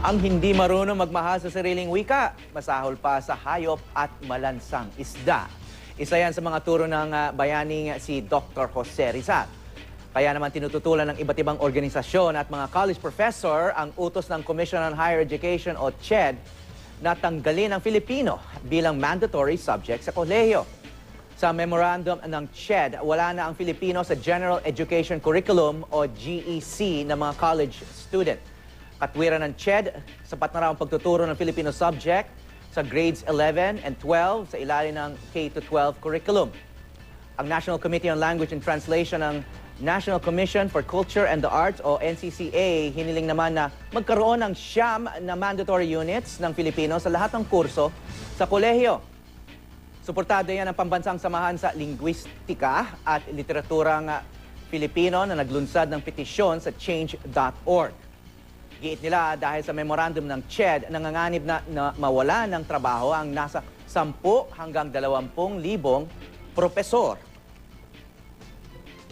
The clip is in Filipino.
Ang hindi marunong magmahal sa sariling wika, masahol pa sa hayop at malansang isda. Isa yan sa mga turo ng bayaning si Dr. Jose Rizal. Kaya naman tinututulan ng iba't ibang organisasyon at mga college professor ang utos ng Commission on Higher Education o CHED na tanggalin ang Filipino bilang mandatory subject sa kolehiyo. Sa memorandum ng CHED, wala na ang Filipino sa General Education Curriculum o GEC ng mga college student. Katwiran ng CHED, sapat na raw ang pagtuturo ng Filipino subject sa grades 11 and 12 sa ilalim ng K-12 curriculum. Ang National Committee on Language and Translation ng National Commission for Culture and the Arts o NCCA hiniling naman na magkaroon ng 9 na mandatory units ng Filipino sa lahat ng kurso sa kolehiyo. Suportado yan ang pambansang samahan sa linguistika at literaturang Filipino na naglunsad ng petisyon sa change.org. Giit nila dahil sa memorandum ng CHED, nanganganib na mawala ng trabaho ang nasa 10 hanggang 20,000 propesor